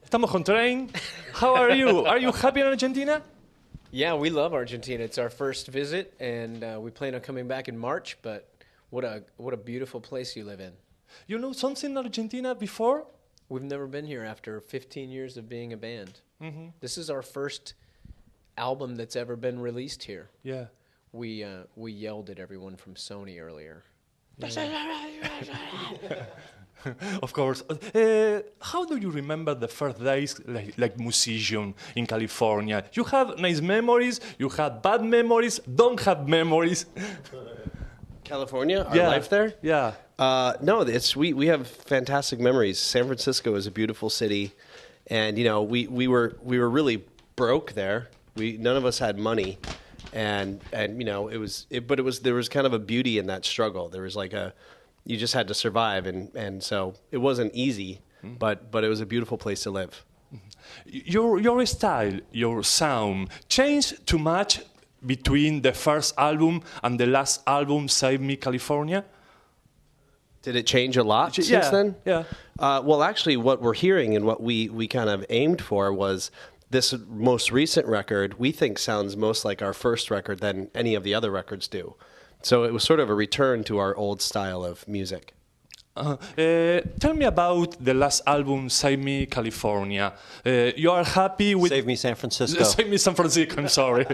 Estamos con Train. How are you? Are you happy in Argentina? Yeah, we love Argentina. It's our first visit, and we plan on coming back in March. But what a beautiful place you live in. You know something in Argentina before? We've never been here after 15 years of being a band. Mm-hmm. This is our first album that's ever been released here. Yeah. We yelled at everyone from Sony earlier. Of course. How do you remember the first days like musician in California? You have nice memories, you have bad memories, don't have memories. California, our life there? Yeah. No, we have fantastic memories. San Francisco is a beautiful city, and we were really broke there. None of us had money, and there was kind of a beauty in that struggle. There was you just had to survive, and so it wasn't easy, but it was a beautiful place to live. Your style, your sound changed too much between the first album and the last album, Save Me California? Did it change a lot since then? Yeah. Well, actually, what we're hearing and what we kind of aimed for was this most recent record, we think sounds most like our first record than any of the other records do. So it was sort of a return to our old style of music. Tell me about the last album, Save Me California. You are happy with... Save Me San Francisco. Save Me San Francisco, I'm sorry.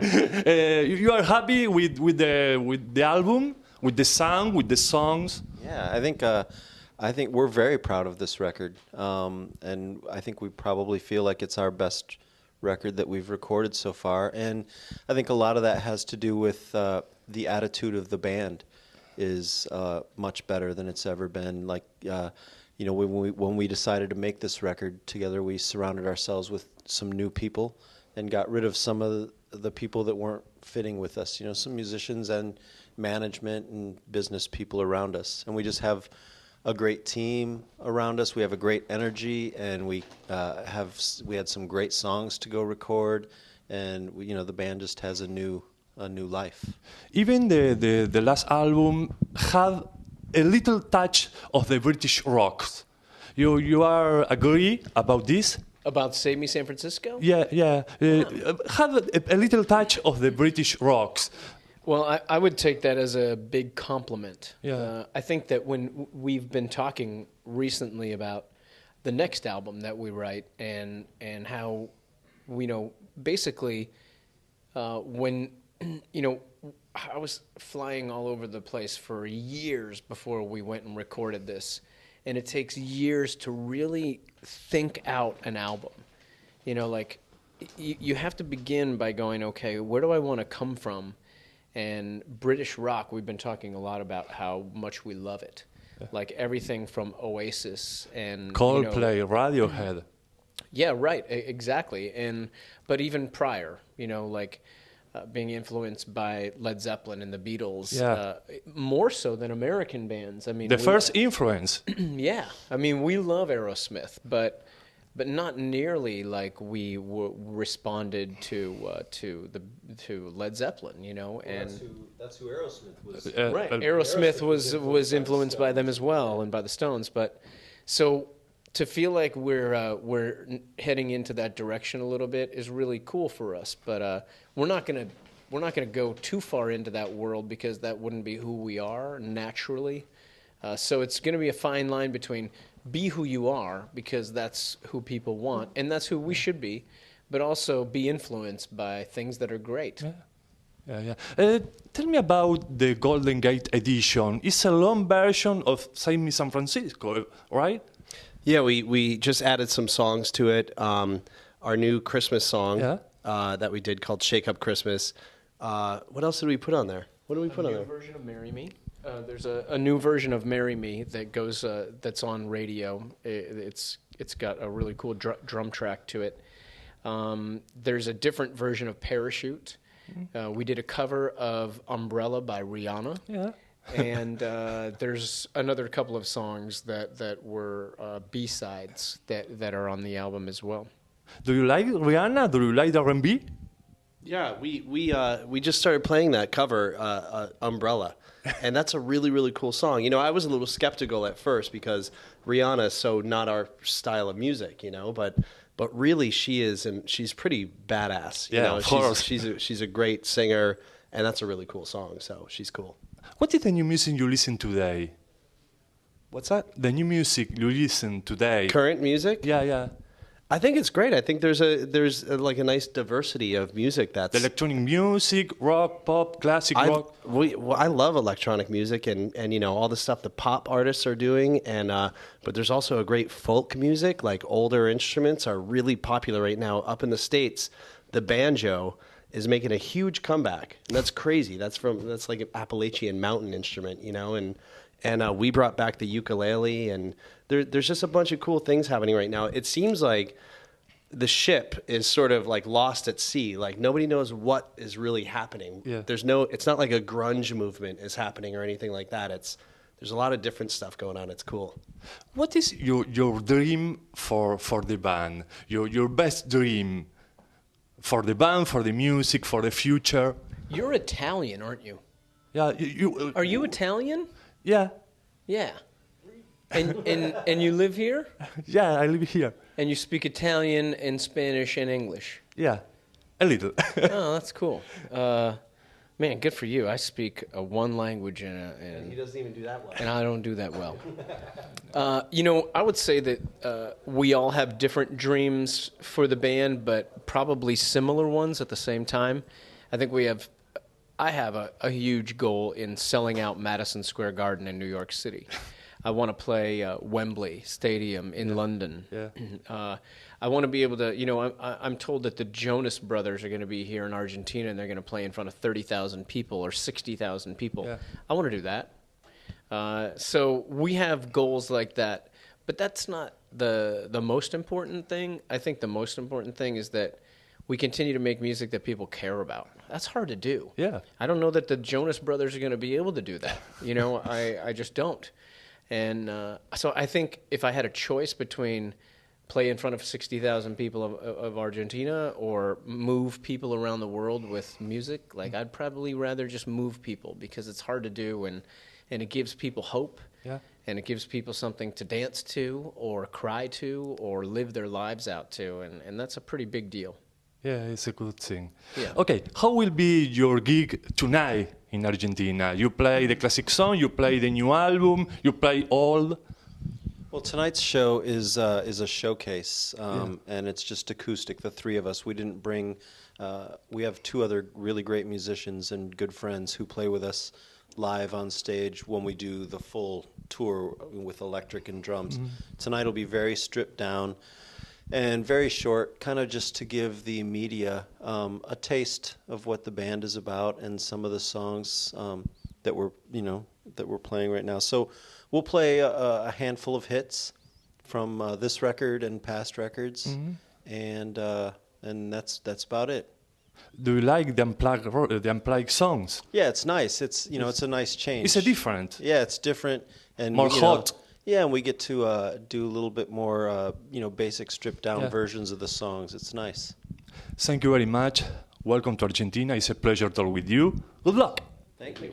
You are happy with the album, with the sound, with the songs? Yeah, I think we're very proud of this record. And I think we probably feel like it's our best record that we've recorded so far. And I think a lot of that has to do with the attitude of the band is much better than it's ever been. Like, when we decided to make this record together, we surrounded ourselves with some new people and got rid of some of the people that weren't fitting with us. Some musicians and management and business people around us, and we just have a great team around us. We have a great energy, and we had some great songs to go record, and the band just has a new life. Even the last album had a little touch of the British rocks. You are agree about this? About Save Me San Francisco? Yeah. Have a little touch of the British rocks. Well, I would take that as a big compliment. Yeah. I think that when we've been talking recently about the next album that we write and how, basically when, I was flying all over the place for years before we went and recorded this. And it takes years to really think out an album. You have to begin by going, okay, where do I want to come from? And British rock, we've been talking a lot about how much we love it. Like everything from Oasis and Coldplay, Radiohead. Yeah, right, exactly. But even prior, being influenced by Led Zeppelin and the Beatles, more so than American bands. I mean, the first influence. Yeah, I mean, we love Aerosmith, but not nearly like we responded to Led Zeppelin, And that's who Aerosmith was. Right, Aerosmith was influenced by them as well, and by the Stones. But so to feel like we're heading into that direction a little bit is really cool for us. But we're not gonna go too far into that world because that wouldn't be who we are naturally. So it's going to be a fine line between be who you are, because that's who people want, and that's who we should be, but also be influenced by things that are great. Yeah. Tell me about the Golden Gate edition. It's a long version of Save Me San Francisco, right? Yeah, we just added some songs to it. Our new Christmas song that we did called Shake Up Christmas. What else did we put on there? What did we put on there? A new version of Marry Me. There's a new version of "Marry Me" that goes that's on radio. It's got a really cool drum track to it. There's a different version of "Parachute." We did a cover of "Umbrella" by Rihanna. Yeah. And there's another couple of songs that were B-sides that are on the album as well. Do you like Rihanna? Do you like R&B? Yeah, we just started playing that cover, "Umbrella," and that's a really, really cool song. I was a little skeptical at first because Rihanna is so not our style of music, but but really she is, and she's pretty badass. You Yeah, know, of course. she's a great singer, and that's a really cool song. So she's cool. What is the new music you listen today? What's that? The new music you listen today? Current music? Yeah, yeah. I think it's great. I think there's like a nice diversity of music that's. The electronic music, rock, pop, classic rock. I love electronic music and you know all the stuff the pop artists are doing, and but there's also a great folk music. Like older instruments are really popular right now. Up in the States, the banjo is making a huge comeback, and that's crazy. That's like an Appalachian mountain instrument, you know, and we brought back the ukulele, and there's just a bunch of cool things happening right now. It seems like the ship is sort of like lost at sea. Like nobody knows what is really happening. Yeah. It's not like a grunge movement is happening or anything like that. There's a lot of different stuff going on. It's cool. What is your dream for the band? Your best dream for the band, for the music, for the future? You're Italian, aren't you? Yeah, Are you Italian? Yeah, Yeah. And you live here? yeah. I live here. And you speak Italian and Spanish and English? Yeah, a little. Oh, that's cool. Man, good for you. I speak one language He doesn't even do that well. and I don't do that well. You know, I would say that we all have different dreams for the band, but probably similar ones at the same time. I think I have a huge goal in selling out Madison Square Garden in New York City. I want to play Wembley Stadium in London. Yeah. I want to be able to, you know, I'm told that the Jonas Brothers are going to be here in Argentina and they're going to play in front of 30,000 people or 60,000 people. Yeah. I want to do that. So we have goals like that, but that's not the most important thing. I think the most important thing is that we continue to make music that people care about. That's hard to do. Yeah. I don't know that the Jonas Brothers are going to be able to do that. You know, I just don't. And so I think if I had a choice between play in front of 60,000 people of Argentina or move people around the world with music, like I'd probably rather just move people because it's hard to do and it gives people hope. Yeah. And it gives people something to dance to or cry to or live their lives out to. And that's a pretty big deal. Yeah, it's a good thing. Yeah. Okay, how will be your gig tonight in Argentina? You play the classic song, you play the new album, you play all? Well, tonight's show is a showcase, and it's just acoustic, the three of us. We didn't bring, we have two other really great musicians and good friends who play with us live on stage when we do the full tour with electric and drums. Tonight will be very stripped down and very short, kind of just to give the media a taste of what the band is about and some of the songs that we're playing right now. So we'll play a handful of hits from this record and past records, and that's about it. Do you like the unplugged songs? Yeah, it's nice. It's it's a nice change. It's a different. Yeah, it's different and More hot. Yeah, and we get to do a little bit more, basic stripped down Yeah. versions of the songs. It's nice. Thank you very much. Welcome to Argentina. It's a pleasure to talk with you. Good luck. Thank you.